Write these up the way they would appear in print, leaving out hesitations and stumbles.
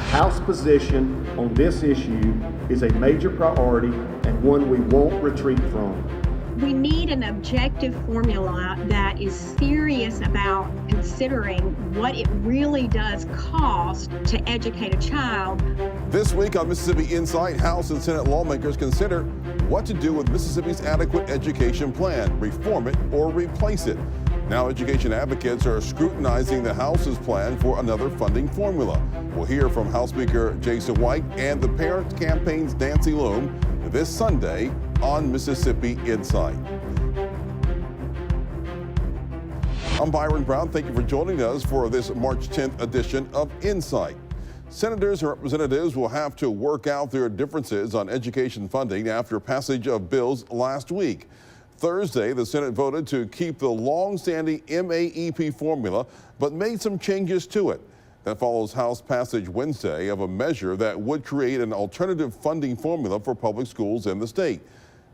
The House position on this issue is a major priority and one we won't retreat from. We need an objective formula that is serious about considering what it really does cost to educate a child. This week on Mississippi Insight, House and Senate lawmakers consider what to do with Mississippi's adequate education plan, reform it or replace it. Now education advocates are scrutinizing the House's plan for another funding formula. We'll hear from House Speaker Jason White and the Parent Campaign's Nancy Loome this Sunday on Mississippi Insight. I'm Byron Brown. Thank you for joining us for this March 10th edition of Insight. Senators and representatives will have to work out their differences on education funding after passage of bills last week. Thursday, the Senate voted to keep the long-standing MAEP formula, but made some changes to it. That follows House passage Wednesday of a measure that would create an alternative funding formula for public schools in the state.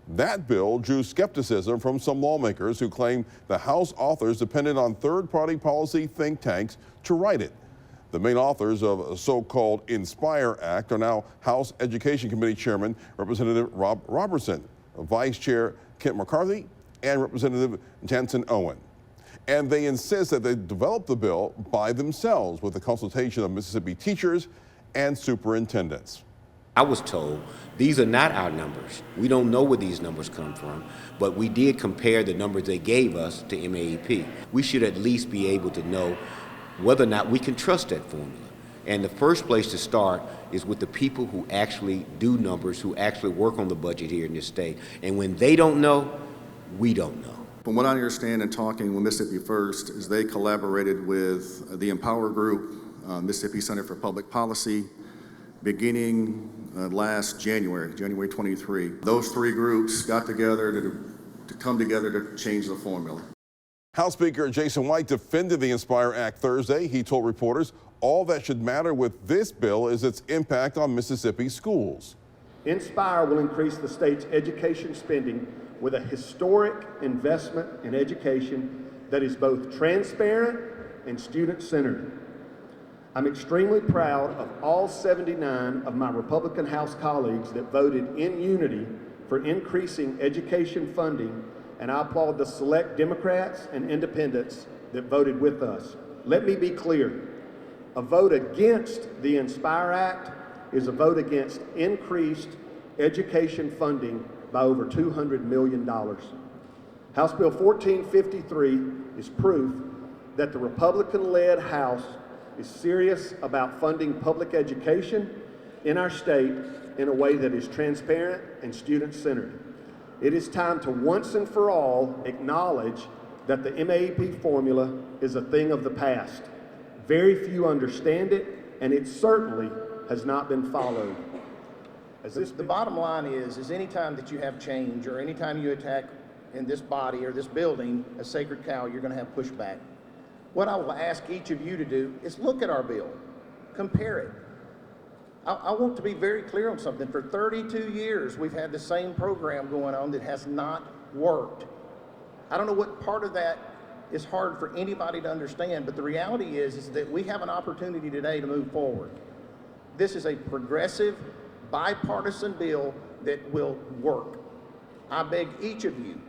That bill drew skepticism from some lawmakers who claim the House authors depended on third-party policy think tanks to write it. The main authors of a so-called Inspire Act are now House Education Committee Chairman Representative Rob Robertson, Vice Chair Kent McCarthy, and Representative Jansen Owen. And they insist that they develop the bill by themselves with the consultation of Mississippi teachers and superintendents. I was told these are not our numbers. We don't know where these numbers come from, but we did compare the numbers they gave us to MAEP. We should at least be able to know whether or not we can trust that formula. And the first place to start is with the people who actually do numbers, who actually work on the budget here in this state. And when they don't know, we don't know. From what I understand in talking with Mississippi First is they collaborated with the Empower Group, Mississippi Center for Public Policy, beginning last January 23. Those three groups got together to come together to change the formula. House Speaker Jason White defended the Inspire Act Thursday. He told reporters all that should matter with this bill is its impact on Mississippi schools. Inspire will increase the state's education spending with a historic investment in education that is both transparent and student-centered. I'm extremely proud of all 79 of my Republican House colleagues that voted in unity for increasing education funding, and I applaud the select Democrats and independents that voted with us. Let me be clear. A vote against the Inspire Act is a vote against increased education funding by over $200 million. House Bill 1453 is proof that the Republican-led House is serious about funding public education in our state in a way that is transparent and student-centered. It is time to once and for all acknowledge that the MAEP formula is a thing of the past. Very few understand it, and it certainly has not been followed. The bottom line is any time that you have change or any time you attack in this body or this building a sacred cow, you're going to have pushback. What I will ask each of you to do is look at our bill, compare it. I want to be very clear on something. For 32 years, we've had the same program going on that has not worked. I don't know what part of that is hard for anybody to understand, but the reality is that we have an opportunity today to move forward. This is a progressive, bipartisan bill that will work. I beg each of you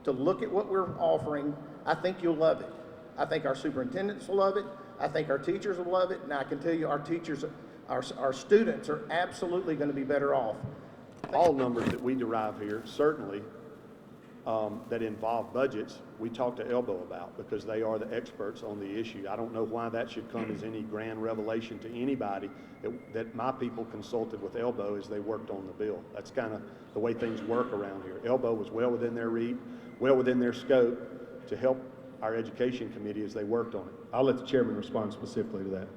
to look at what we're offering. I think you'll love it. I think our superintendents will love it. I think our teachers will love it. And I can tell you our teachers, our students are absolutely going to be better off. All numbers that we derive here, certainly that involve budgets, we talk to ELBO about because they are the experts on the issue. I don't know why that should come as any grand revelation to anybody that my people consulted with ELBO as they worked on the bill. That's kind of the way things work around here. ELBO was well within their reach, well within their scope to help our education committee as they worked on it. I'll let the chairman respond specifically to that.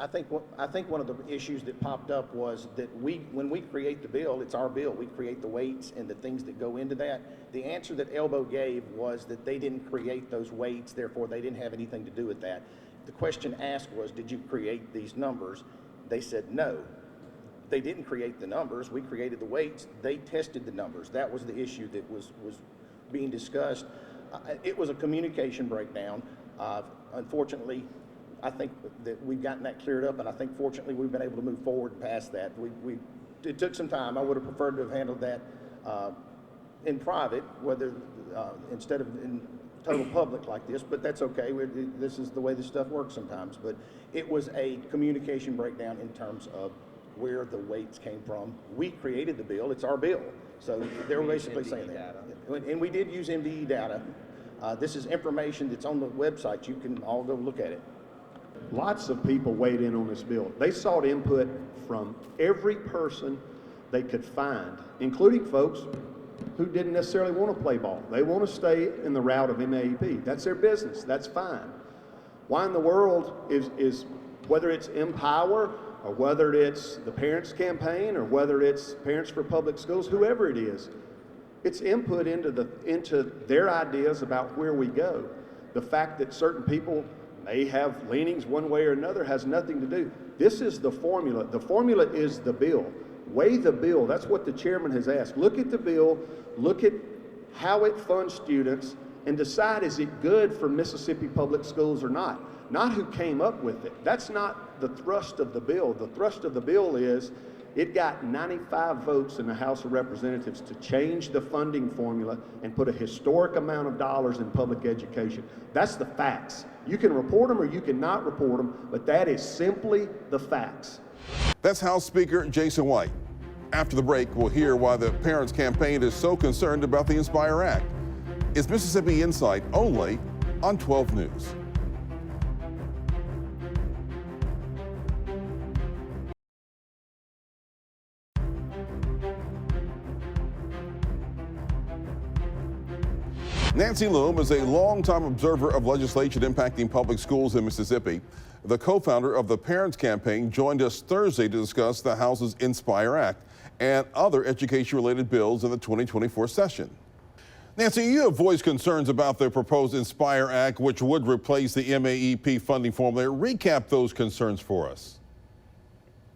I think one of the issues that popped up was that when we create the bill, it's our bill. We create the weights and the things that go into that. The answer that ELBO gave was that they didn't create those weights, therefore they didn't have anything to do with that. The question asked was, did you create these numbers? They said no. They didn't create the numbers. We created the weights. They tested the numbers. That was the issue that was being discussed. It was a communication breakdown. Unfortunately, I think that we've gotten that cleared up, and I think fortunately we've been able to move forward past that. It took some time. I would have preferred to have handled that in private, whether instead of in total public like this, but that's okay. This is the way this stuff works sometimes. But it was a communication breakdown in terms of where the weights came from. We created the bill. It's our bill. So they were basically saying that. And we did use MDE data. This is information that's on the website. You can all go look at it. Lots of people weighed in on this bill. They sought input from every person they could find, including folks who didn't necessarily want to play ball. They want to stay in the route of MAEP. That's their business. That's fine. Why in the world is whether it's Empower or whether it's the Parents Campaign or whether it's Parents for Public Schools, whoever it is, it's input into their ideas about where we go. The fact that certain people may have leanings one way or another has nothing to do. This is the formula. The formula is the bill. Weigh the bill. That's what the chairman has asked. Look at the bill, look at how it funds students, and decide, is it good for Mississippi Public Schools or not? Not who came up with it. That's not the thrust of the bill. The thrust of the bill is it got 95 votes in the House of Representatives to change the funding formula and put a historic amount of dollars in public education. That's the facts. You can report them or you can not report them, but that is simply the facts. That's House Speaker Jason White. After the break, we'll hear why the Parents Campaign is so concerned about the Inspire Act. It's Mississippi Insight only on 12 News. Nancy Loome is a longtime observer of legislation impacting public schools in Mississippi. The co-founder of the Parents Campaign joined us Thursday to discuss the House's Inspire Act and other education-related bills in the 2024 session. Nancy, you have voiced concerns about the proposed Inspire Act, which would replace the MAEP funding formula. Recap those concerns for us.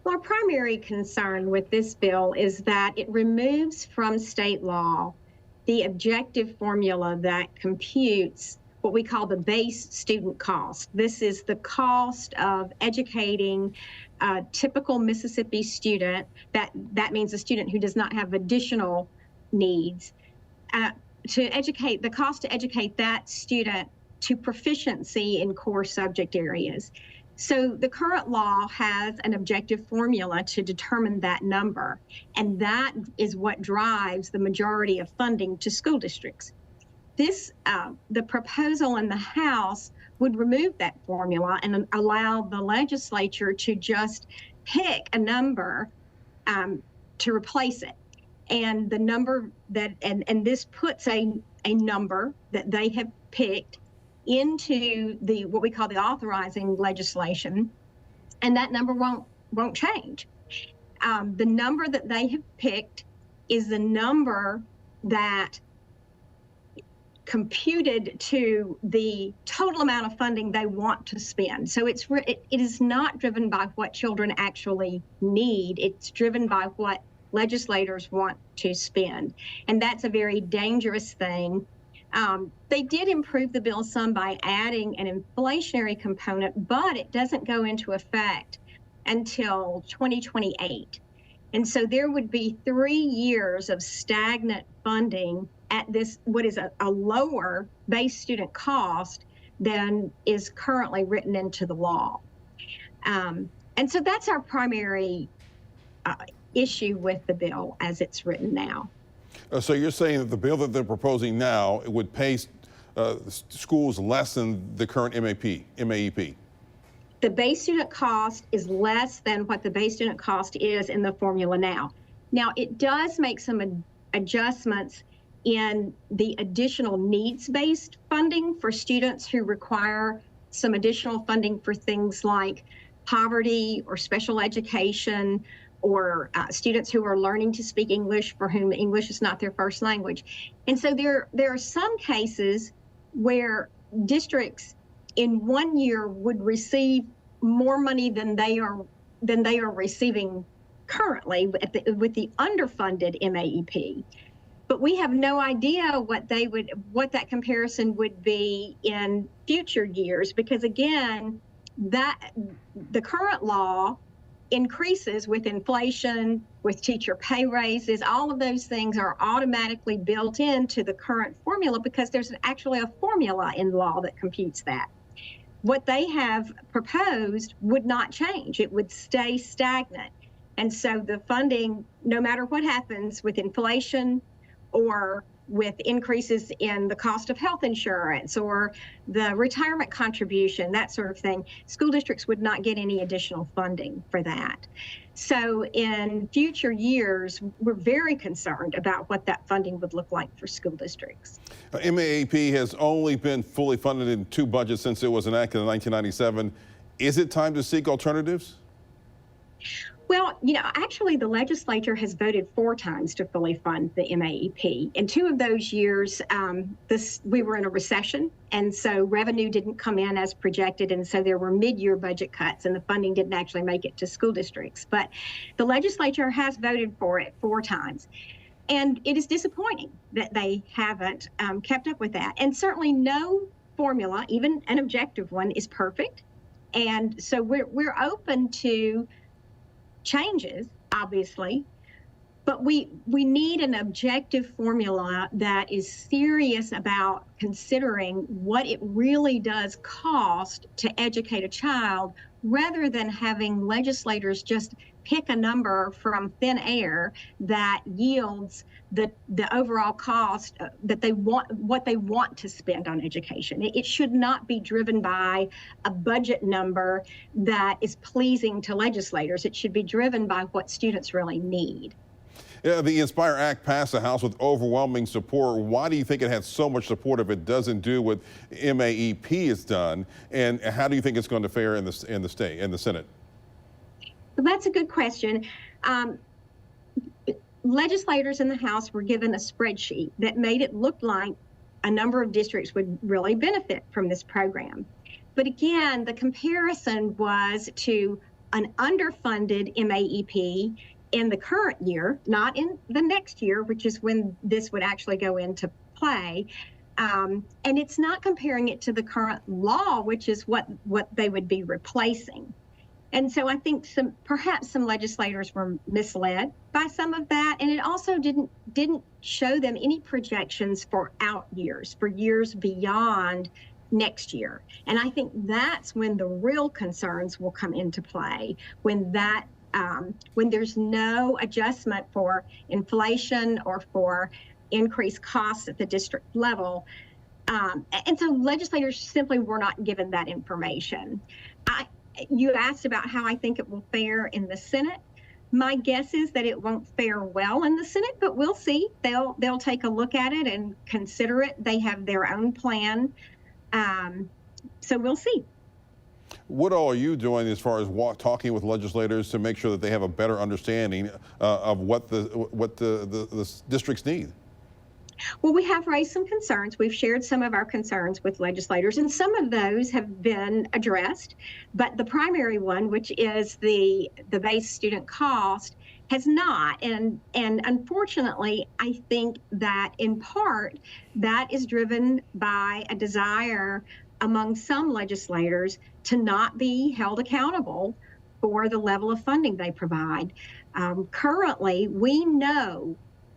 Well, our primary concern with this bill is that it removes from state law the objective formula that computes what we call the base student cost. This is the cost of educating a typical Mississippi student. That means a student who does not have additional needs. The cost to educate that student to proficiency in core subject areas. So the current law has an objective formula to determine that number, and that is what drives the majority of funding to school districts. The proposal in the House would remove that formula and allow the legislature to just pick a number to replace it. And the number and this puts a number that they have picked into what we call the authorizing legislation, and that number won't change. The number that they have picked is the number that computed to the total amount of funding they want to spend. So it is not driven by what children actually need. It's driven by what legislators want to spend, and that's a very dangerous thing. They did improve the bill some by adding an inflationary component, but it doesn't go into effect until 2028. And so there would be 3 years of stagnant funding at this, what is a lower base student cost than is currently written into the law. And so that's our primary issue with the bill as it's written now. So you're saying that the bill that they're proposing now would pay schools less than the current MAEP? The base student cost is less than what the base student cost is in the formula now. Now, it does make some adjustments in the additional needs-based funding for students who require some additional funding for things like poverty or special education, or students who are learning to speak English for whom English is not their first language. And so there are some cases where districts in 1 year would receive more money than they are receiving currently with the underfunded MAEP. But we have no idea what that comparison would be in future years, because again, that the current law increases with inflation, with teacher pay raises. All of those things are automatically built into the current formula because there's actually a formula in law that computes that. What they have proposed would not change. It would stay stagnant. And so the funding, no matter what happens with inflation or with increases in the cost of health insurance or the retirement contribution, that sort of thing, school districts would not get any additional funding for that. So in future years, we're very concerned about what that funding would look like for school districts. MAEP has only been fully funded in 2 budgets since it was enacted in 1997. Is it time to seek alternatives? Well, actually the legislature has voted 4 times to fully fund the MAEP. In 2 of those years, we were in a recession, and so revenue didn't come in as projected, and so there were mid-year budget cuts, and the funding didn't actually make it to school districts. But the legislature has voted for it 4 times. And it is disappointing that they haven't kept up with that. And certainly no formula, even an objective one, is perfect. And so we're open to changes, obviously, but we need an objective formula that is serious about considering what it really does cost to educate a child, rather than having legislators just pick a number from thin air that yields the overall cost that they want, what they want to spend on education. It should not be driven by a budget number that is pleasing to legislators. It should be driven by what students really need. Yeah, the Inspire Act passed the House with overwhelming support. Why do you think it had so much support if it doesn't do what MAEP has done? And how do you think it's going to fare in the Senate? Well, that's a good question. Legislators in the House were given a spreadsheet that made it look like a number of districts would really benefit from this program. But again, the comparison was to an underfunded MAEP in the current year, not in the next year, which is when this would actually go into play. And it's not comparing it to the current law, which is what they would be replacing. And so I think perhaps some legislators were misled by some of that, and it also didn't show them any projections for out years, for years beyond next year. And I think that's when the real concerns will come into play, when there's no adjustment for inflation or for increased costs at the district level. And so legislators simply were not given that information. You asked about how I think it will fare in the Senate. My guess is that it won't fare well in the Senate, but we'll see. They'll take a look at it and consider it. They have their own plan. So we'll see. What all are you doing as far as talking with legislators to make sure that they have a better understanding of what the districts need? Well, we have raised some concerns. We've shared some of our concerns with legislators, and some of those have been addressed. But the primary one, which is the base student cost, has not. And unfortunately, I think that in part that is driven by a desire among some legislators to not be held accountable for the level of funding they provide. Currently,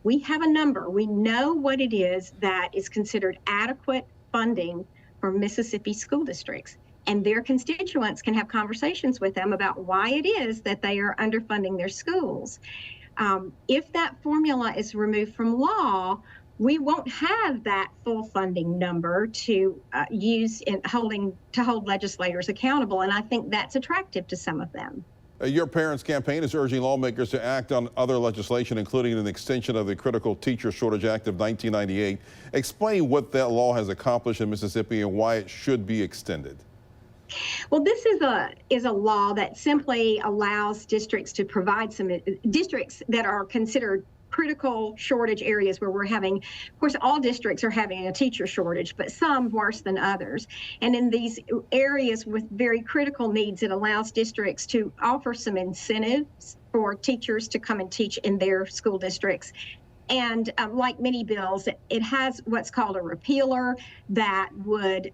we have a number. We know what it is that is considered adequate funding for Mississippi school districts, and their constituents can have conversations with them about why it is that they are underfunding their schools. If that formula is removed from law, we won't have that full funding number to use in hold legislators accountable, and I think that's attractive to some of them. Your parents' campaign is urging lawmakers to act on other legislation, including an extension of the Critical Teacher Shortage Act of 1998. Explain what that law has accomplished in Mississippi and why it should be extended. Well, this is a law that simply allows districts to provide districts that are considered critical shortage areas where we're having, of course, all districts are having a teacher shortage, but some worse than others. And in these areas with very critical needs, it allows districts to offer some incentives for teachers to come and teach in their school districts. And like many bills, it has what's called a repealer that would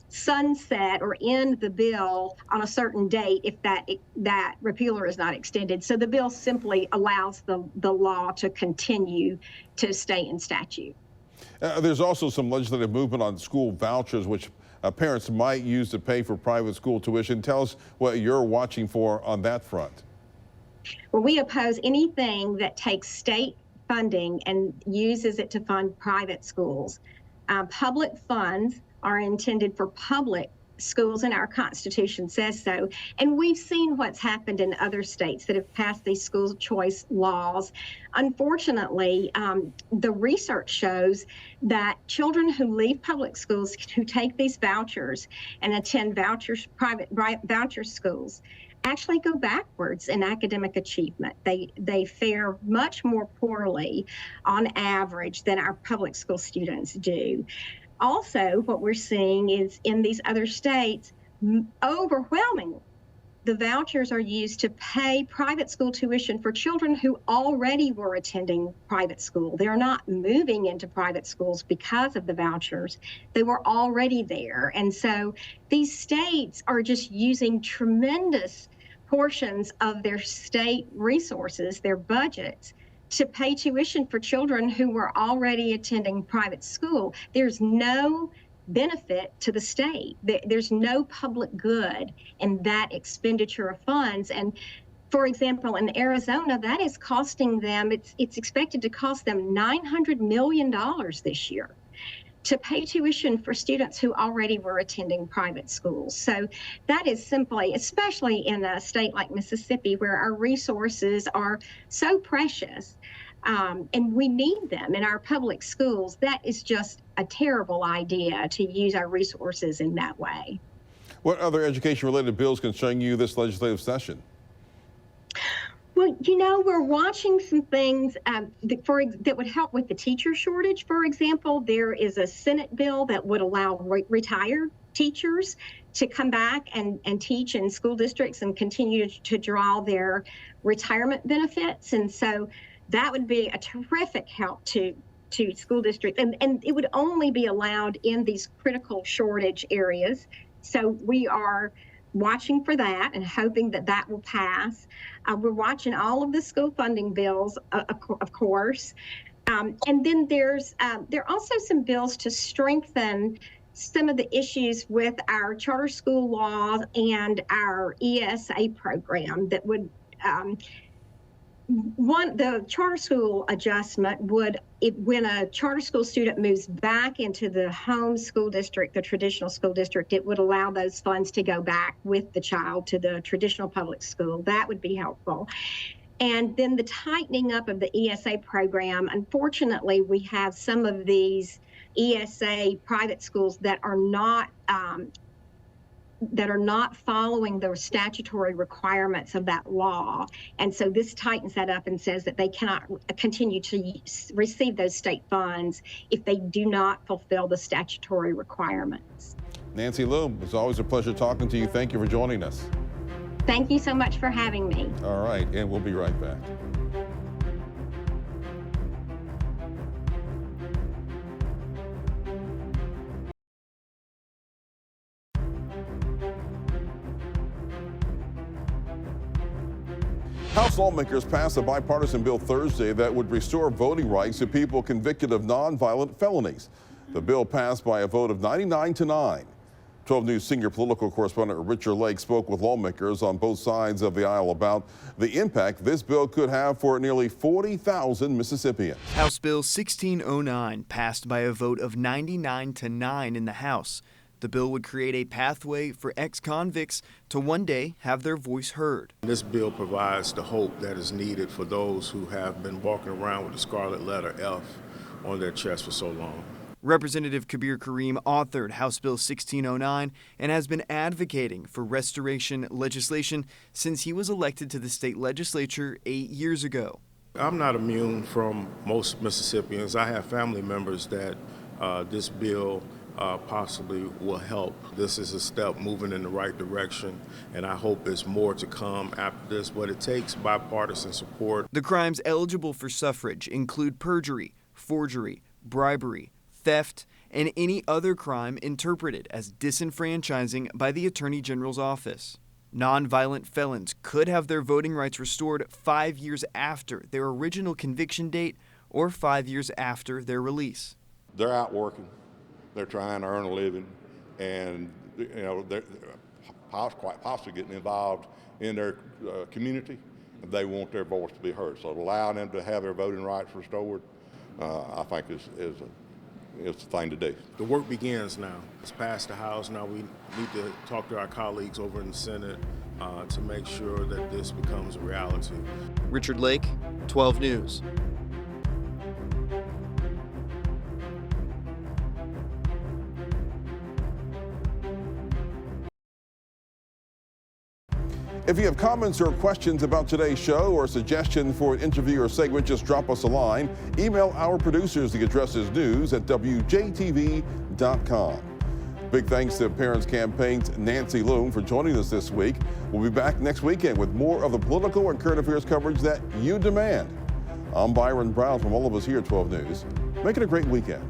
sunset or end the bill on a certain date if that repealer is not extended. So the bill simply allows the law to continue to stay in statute. There's also some legislative movement on school vouchers, which parents might use to pay for private school tuition. Tell us what you're watching for on that front. Well, we oppose anything that takes state funding and uses it to fund private schools. Public funds are intended for public schools, and our Constitution says so. And we've seen what's happened in other states that have passed these school choice laws. Unfortunately, the research shows that children who leave public schools, who take these vouchers and attend private voucher schools, actually go backwards in academic achievement. They fare much more poorly on average than our public school students do. Also, what we're seeing is in these other states, overwhelmingly, the vouchers are used to pay private school tuition for children who already were attending private school. They're not moving into private schools because of the vouchers. They were already there. And so these states are just using tremendous portions of their state resources, their budgets, to pay tuition for children who were already attending private school. There's no benefit to the state. There's no public good in that expenditure of funds. And for example, in Arizona, that is costing them, it's expected to cost them $900 million this year to pay tuition for students who already were attending private schools. So that is simply, especially in a state like Mississippi, where our resources are so precious, and we need them in our public schools, that is just a terrible idea to use our resources in that way. What other education-related bills concern you this legislative session? Well, you know, we're watching some things that would help with the teacher shortage. For example, there is a Senate bill that would allow retired teachers to come back and teach in school districts and continue to draw their retirement benefits. And so that would be a terrific help to school districts. And it would only be allowed in these critical shortage areas. So we are watching for that and hoping that that will pass. We're watching all of the school funding bills, of course. And then there are also some bills to strengthen some of the issues with our charter school laws and our ESA program that would, the charter school adjustment would, when a charter school student moves back into the home school district, the traditional school district, it would allow those funds to go back with the child to the traditional public school. That would be helpful. And then the tightening up of the ESA program, unfortunately, we have some of these ESA private schools that are not following the statutory requirements of that law. And so this tightens that up and says that they cannot continue to receive those state funds if they do not fulfill the statutory requirements. Nancy Loome, it's always a pleasure talking to you. Thank you for joining us. Thank you so much for having me. All right, and we'll be right back. House lawmakers passed a bipartisan bill Thursday that would restore voting rights to people convicted of nonviolent felonies. The bill passed by a vote of 99-9. 12 News senior political correspondent Richard Lake spoke with lawmakers on both sides of the aisle about the impact this bill could have for nearly 40,000 Mississippians. House Bill 1609 passed by a vote of 99-9 in the House. The bill would create a pathway for ex-convicts to one day have their voice heard. This bill provides the hope that is needed for those who have been walking around with the scarlet letter F on their chest for so long. Representative Kabir Kareem authored House Bill 1609 and has been advocating for restoration legislation since he was elected to the state legislature 8 years ago. I'm not immune from most Mississippians. I have family members that this bill possibly will help. This is a step moving in the right direction, and I hope there's more to come after this, but it takes bipartisan support. The crimes eligible for suffrage include perjury, forgery, bribery, theft, and any other crime interpreted as disenfranchising by the Attorney General's office. Nonviolent felons could have their voting rights restored 5 years after their original conviction date or 5 years after their release. They're out working, they're trying to earn a living, and they're quite possibly getting involved in their community. They want their voice to be heard. So allowing them to have their voting rights restored, I think is the thing to do. The work begins now. It's passed the House. Now we need to talk to our colleagues over in the Senate to make sure that this becomes a reality. Richard Lake, 12 News. If you have comments or questions about today's show or a suggestion for an interview or segment, just drop us a line. Email our producers. The address is news@WJTV.com. Big thanks to Parents Campaign's Nancy Loome for joining us this week. We'll be back next weekend with more of the political and current affairs coverage that you demand. I'm Byron Brown from all of us here at 12 News. Make it a great weekend.